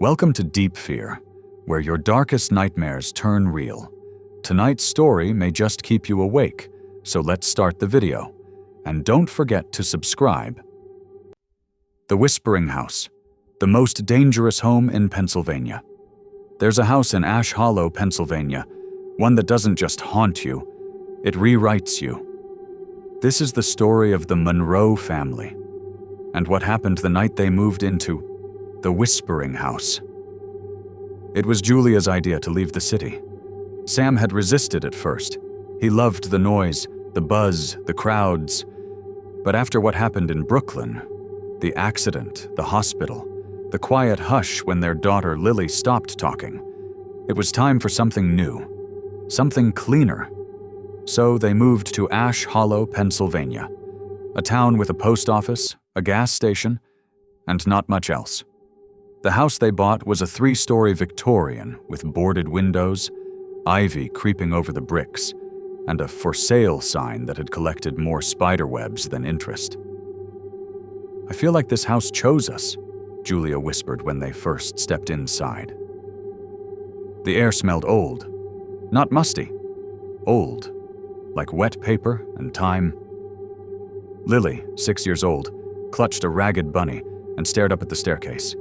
Welcome to Deep Fear, where your darkest nightmares turn real. Tonight's story may just keep you awake, so let's start the video. And don't forget to subscribe. The Whispering House, the most dangerous home in Pennsylvania. There's a house in Ash Hollow, Pennsylvania, one that doesn't just haunt you, it rewrites you. This is the story of the Monroe family, and what happened the night they moved into the Whispering House. It was Julia's idea to leave the city. Sam had resisted at first. He loved the noise, the buzz, the crowds. But after what happened in Brooklyn, the accident, the hospital, the quiet hush when their daughter Lily stopped talking, it was time for something new, something cleaner. So they moved to Ash Hollow, Pennsylvania, a town with a post office, a gas station, and not much else. The house they bought was a 3-story Victorian with boarded windows, ivy creeping over the bricks, and a for sale sign that had collected more spider webs than interest. "I feel like this house chose us," Julia whispered when they first stepped inside. The air smelled old, not musty, old, like wet paper and time. Lily, 6 years old, clutched a ragged bunny and stared up at the staircase.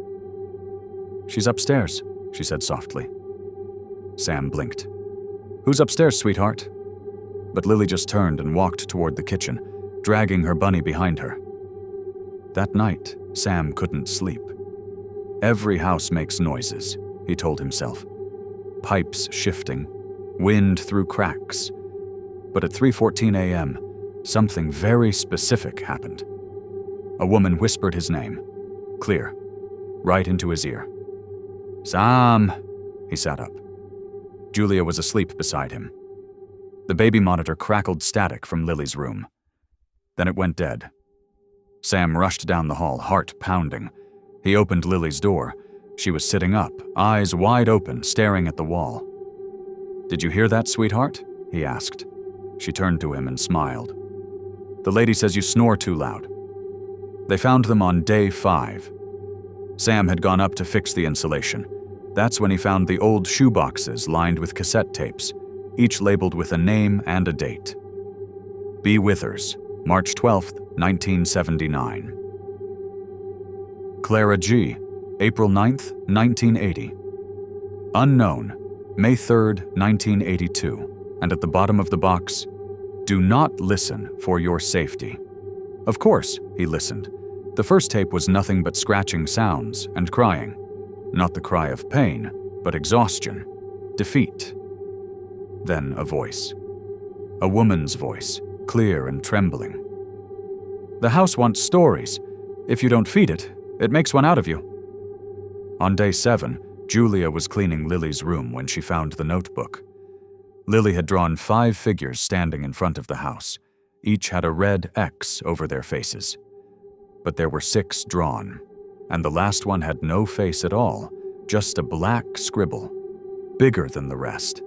"She's upstairs," she said softly. Sam blinked. "Who's upstairs, sweetheart?" But Lily just turned and walked toward the kitchen, dragging her bunny behind her. That night, Sam couldn't sleep. Every house makes noises, he told himself. Pipes shifting, wind through cracks. But at 3:14 a.m., something very specific happened. A woman whispered his name, clear, right into his ear. "Sam!" He sat up. Julia was asleep beside him. The baby monitor crackled static from Lily's room. Then it went dead. Sam rushed down the hall, heart pounding. He opened Lily's door. She was sitting up, eyes wide open, staring at the wall. "Did you hear that, sweetheart?" he asked. She turned to him and smiled. "The lady says you snore too loud." They found them on day 5. Sam had gone up to fix the insulation. That's when he found the old shoeboxes lined with cassette tapes, each labeled with a name and a date. B. Withers, March 12, 1979. Clara G., April 9, 1980. Unknown, May 3, 1982. And at the bottom of the box, "Do not listen for your safety." Of course, he listened. The first tape was nothing but scratching sounds and crying. Not the cry of pain, but exhaustion, defeat. Then a voice. A woman's voice, clear and trembling. "The house wants stories. If you don't feed it, it makes one out of you." On day 7, Julia was cleaning Lily's room when she found the notebook. Lily had drawn 5 figures standing in front of the house. Each had a red X over their faces. But there were 6 drawn, and the last one had no face at all, just a black scribble, bigger than the rest.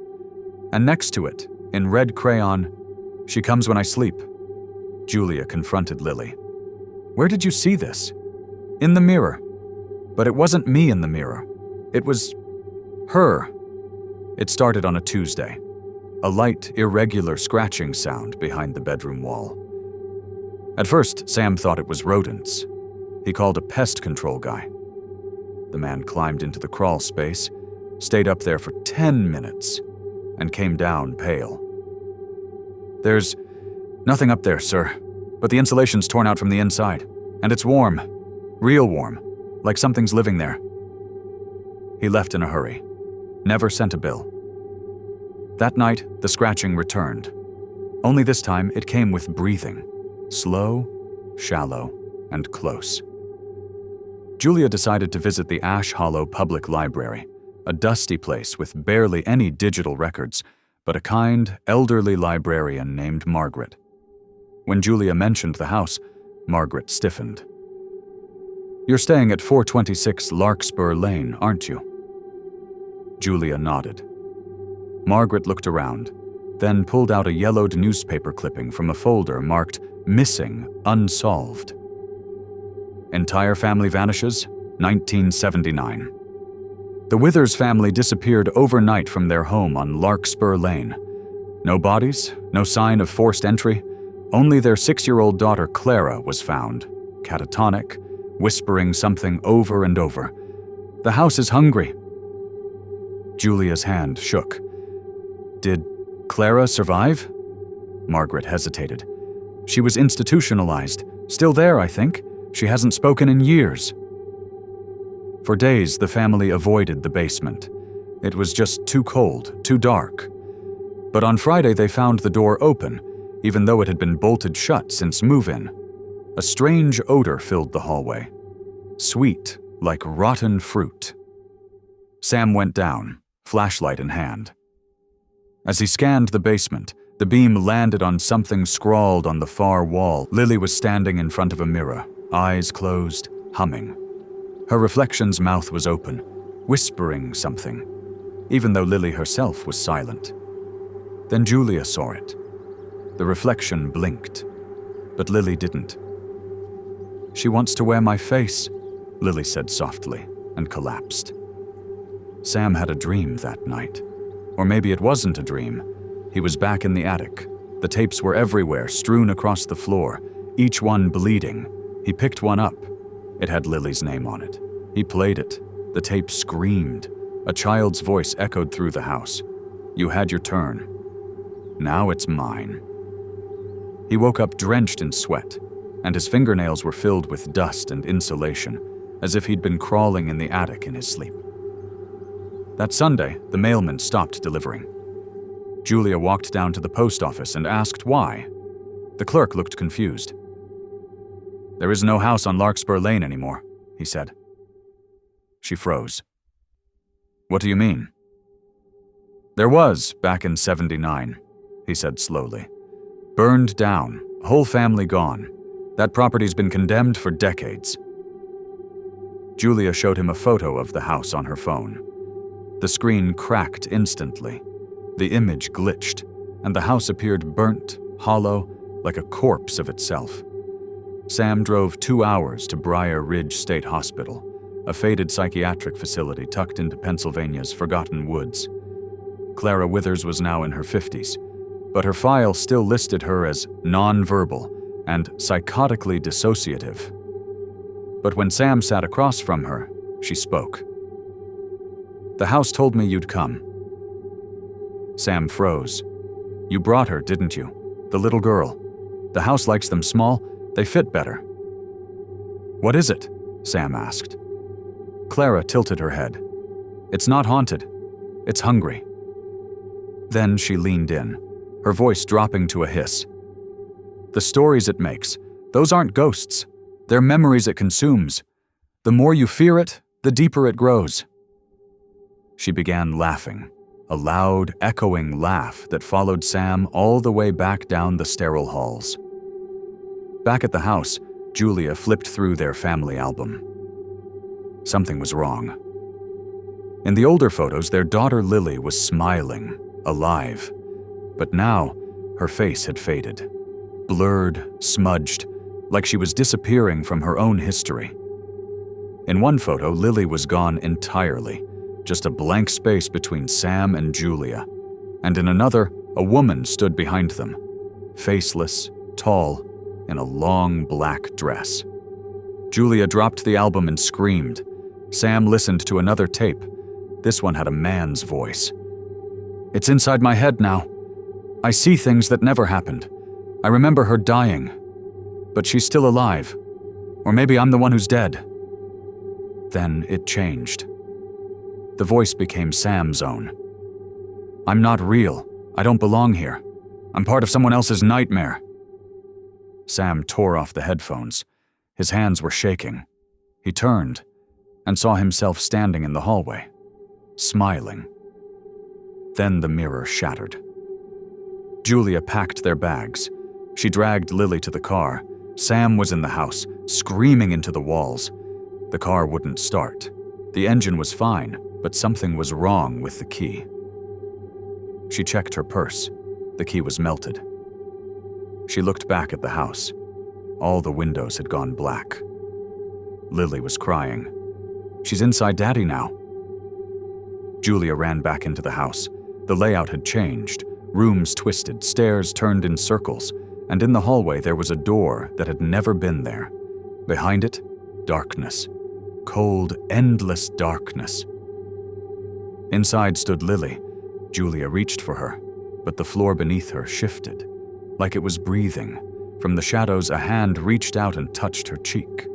And next to it, in red crayon, "She comes when I sleep." Julia confronted Lily. "Where did you see this?" "In the mirror." "But it wasn't me in the mirror. It was her." It started on a Tuesday. A light, irregular scratching sound behind the bedroom wall. At first, Sam thought it was rodents. He called a pest control guy. The man climbed into the crawl space, stayed up there for 10 minutes, and came down pale. "There's nothing up there, sir, but the insulation's torn out from the inside, and it's warm, real warm, like something's living there." He left in a hurry, never sent a bill. That night, the scratching returned. Only this time, it came with breathing. Slow, shallow, and close. Julia decided to visit the Ash Hollow Public Library, a dusty place with barely any digital records, but a kind, elderly librarian named Margaret. When Julia mentioned the house, Margaret stiffened. "You're staying at 426 Larkspur Lane, aren't you?" Julia nodded. Margaret looked around, then pulled out a yellowed newspaper clipping from a folder marked "Missing, Unsolved." "Entire family vanishes, 1979. The Withers family disappeared overnight from their home on Larkspur Lane. No bodies, no sign of forced entry. Only their 6-year-old daughter Clara was found, catatonic, whispering something over and over. "The house is hungry." Julia's hand shook. "Did Clara survive?" Margaret hesitated. "She was institutionalized. Still there, I think. She hasn't spoken in years." For days, the family avoided the basement. It was just too cold, too dark. But on Friday, they found the door open, even though it had been bolted shut since move-in. A strange odor filled the hallway. Sweet, like rotten fruit. Sam went down, flashlight in hand. As he scanned the basement, the beam landed on something scrawled on the far wall. Lily was standing in front of a mirror, eyes closed, humming. Her reflection's mouth was open, whispering something, even though Lily herself was silent. Then Julia saw it. The reflection blinked, but Lily didn't. "She wants to wear my face," Lily said softly, and collapsed. Sam had a dream that night. Or maybe it wasn't a dream. He was back in the attic. The tapes were everywhere, strewn across the floor, each one bleeding. He picked one up. It had Lily's name on it. He played it. The tape screamed. A child's voice echoed through the house. "You had your turn. Now it's mine." He woke up drenched in sweat, and his fingernails were filled with dust and insulation, as if he'd been crawling in the attic in his sleep. That Sunday, the mailman stopped delivering. Julia walked down to the post office and asked why. The clerk looked confused. "There is no house on Larkspur Lane anymore," he said. She froze. "What do you mean?" "There was, back in '79, he said slowly. "Burned down, whole family gone. That property's been condemned for decades." Julia showed him a photo of the house on her phone. The screen cracked instantly. The image glitched, and the house appeared burnt, hollow, like a corpse of itself. Sam drove 2 hours to Briar Ridge State Hospital, a faded psychiatric facility tucked into Pennsylvania's forgotten woods. Clara Withers was now in her 50s, but her file still listed her as nonverbal and psychotically dissociative. But when Sam sat across from her, she spoke. "The house told me you'd come." Sam froze. "You brought her, didn't you? The little girl. The house likes them small. They fit better." "What is it?" Sam asked. Clara tilted her head. "It's not haunted. It's hungry." Then she leaned in, her voice dropping to a hiss. "The stories it makes, those aren't ghosts. They're memories it consumes. The more you fear it, the deeper it grows." She began laughing, a loud, echoing laugh that followed Sam all the way back down the sterile halls. Back at the house, Julia flipped through their family album. Something was wrong. In the older photos, their daughter Lily was smiling, alive. But now, her face had faded. Blurred, smudged, like she was disappearing from her own history. In one photo, Lily was gone entirely, just a blank space between Sam and Julia. And in another, a woman stood behind them, faceless, tall, in a long black dress. Julia dropped the album and screamed. Sam listened to another tape. This one had a man's voice. "It's inside my head now. I see things that never happened. I remember her dying. But she's still alive. Or maybe I'm the one who's dead." Then it changed. The voice became Sam's own. "I'm not real. I don't belong here. I'm part of someone else's nightmare." Sam tore off the headphones. His hands were shaking. He turned and saw himself standing in the hallway, smiling. Then the mirror shattered. Julia packed their bags. She dragged Lily to the car. Sam was in the house, screaming into the walls. The car wouldn't start. The engine was fine, but something was wrong with the key. She checked her purse. The key was melted. She looked back at the house. All the windows had gone black. Lily was crying. "She's inside Daddy now." Julia ran back into the house. The layout had changed. Rooms twisted, stairs turned in circles, and in the hallway there was a door that had never been there. Behind it, darkness. Cold, endless darkness. Inside stood Lily. Julia reached for her, but the floor beneath her shifted, like it was breathing. From the shadows, a hand reached out and touched her cheek.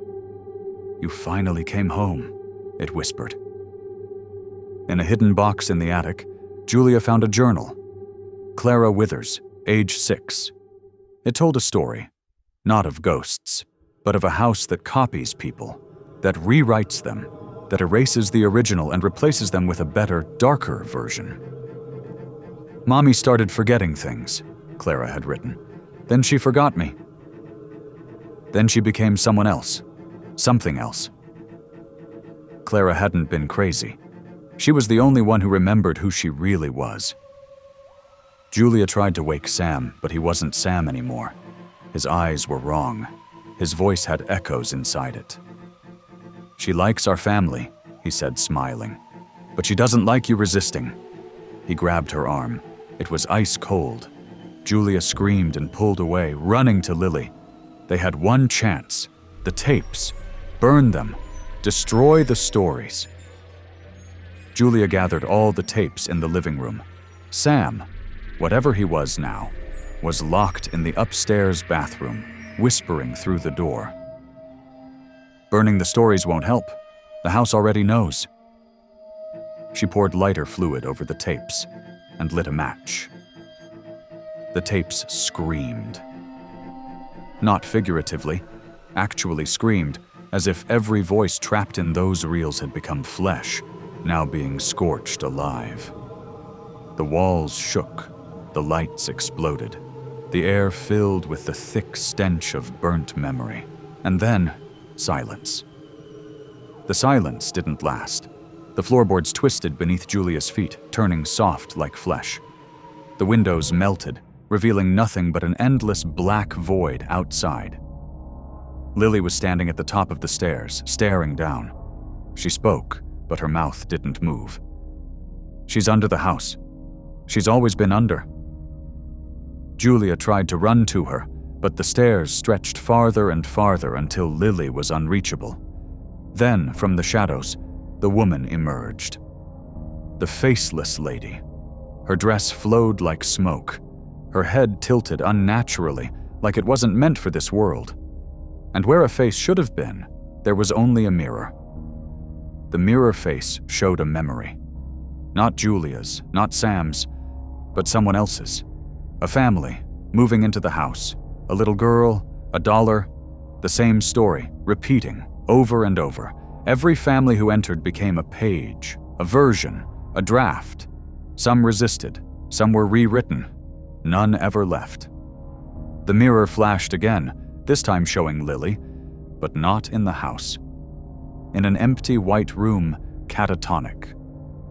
"You finally came home," it whispered. In a hidden box in the attic, Julia found a journal. Clara Withers, age 6. It told a story, not of ghosts, but of a house that copies people, that rewrites them, that erases the original and replaces them with a better, darker version. "Mommy started forgetting things," Clara had written. "Then she forgot me. Then she became someone else, something else." Clara hadn't been crazy. She was the only one who remembered who she really was. Julia tried to wake Sam, but he wasn't Sam anymore. His eyes were wrong. His voice had echoes inside it. "She likes our family," he said, smiling. "But she doesn't like you resisting." He grabbed her arm. It was ice cold. Julia screamed and pulled away, running to Lily. They had one chance. The tapes. Burn them. Destroy the stories. Julia gathered all the tapes in the living room. Sam, whatever he was now, was locked in the upstairs bathroom, whispering through the door. "Burning the stories won't help. The house already knows." She poured lighter fluid over the tapes and lit a match. The tapes screamed. Not figuratively, actually screamed, as if every voice trapped in those reels had become flesh, now being scorched alive. The walls shook, the lights exploded, the air filled with the thick stench of burnt memory, and then silence. The silence didn't last. The floorboards twisted beneath Julia's feet, turning soft like flesh. The windows melted, revealing nothing but an endless black void outside. Lily was standing at the top of the stairs, staring down. She spoke, but her mouth didn't move. "She's under the house. She's always been under." Julia tried to run to her, but the stairs stretched farther and farther until Lily was unreachable. Then, from the shadows, the woman emerged. The faceless lady. Her dress flowed like smoke. Her head tilted unnaturally, like it wasn't meant for this world. And where a face should have been, there was only a mirror. The mirror face showed a memory. Not Julia's, not Sam's, but someone else's. A family, moving into the house. A little girl, a dollar. The same story, repeating, over and over. Every family who entered became a page, a version, a draft. Some resisted, some were rewritten. None ever left. The mirror flashed again, this time showing Lily, but not in the house. In an empty white room, catatonic.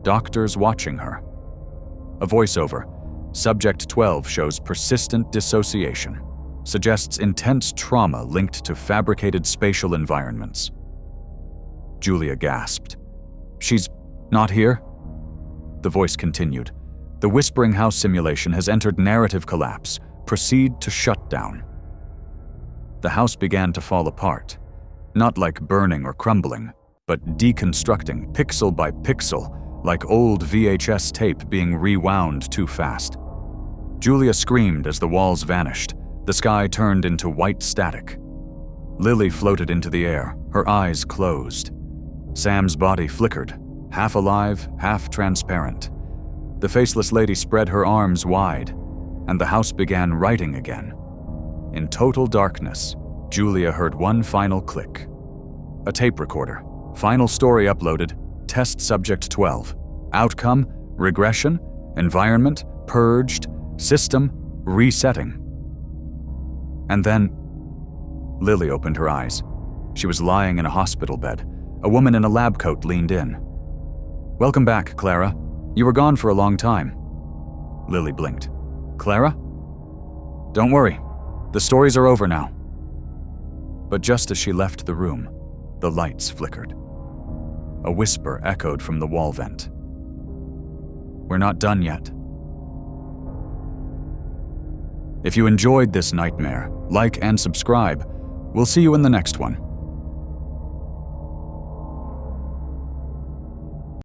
Doctors watching her. A voiceover. Subject 12 shows persistent dissociation. Suggests intense trauma linked to fabricated spatial environments. Julia gasped. "She's not here?" The voice continued. "The Whispering House simulation has entered narrative collapse. Proceed to shutdown." The house began to fall apart. Not like burning or crumbling, but deconstructing pixel by pixel, like old VHS tape being rewound too fast. Julia screamed as the walls vanished. The sky turned into white static. Lily floated into the air, her eyes closed. Sam's body flickered, half alive, half transparent. The faceless lady spread her arms wide, and the house began writing again. In total darkness, Julia heard one final click. A tape recorder. Final story uploaded. Test subject 12. Outcome, regression, environment, purged, system, resetting. And then, Lily opened her eyes. She was lying in a hospital bed. A woman in a lab coat leaned in. "Welcome back, Clara. You were gone for a long time." Lily blinked. "Clara?" "Don't worry. The stories are over now." But just as she left the room, the lights flickered. A whisper echoed from the wall vent. we're not done yet. If you enjoyed this nightmare, like and subscribe. We'll see you in the next one.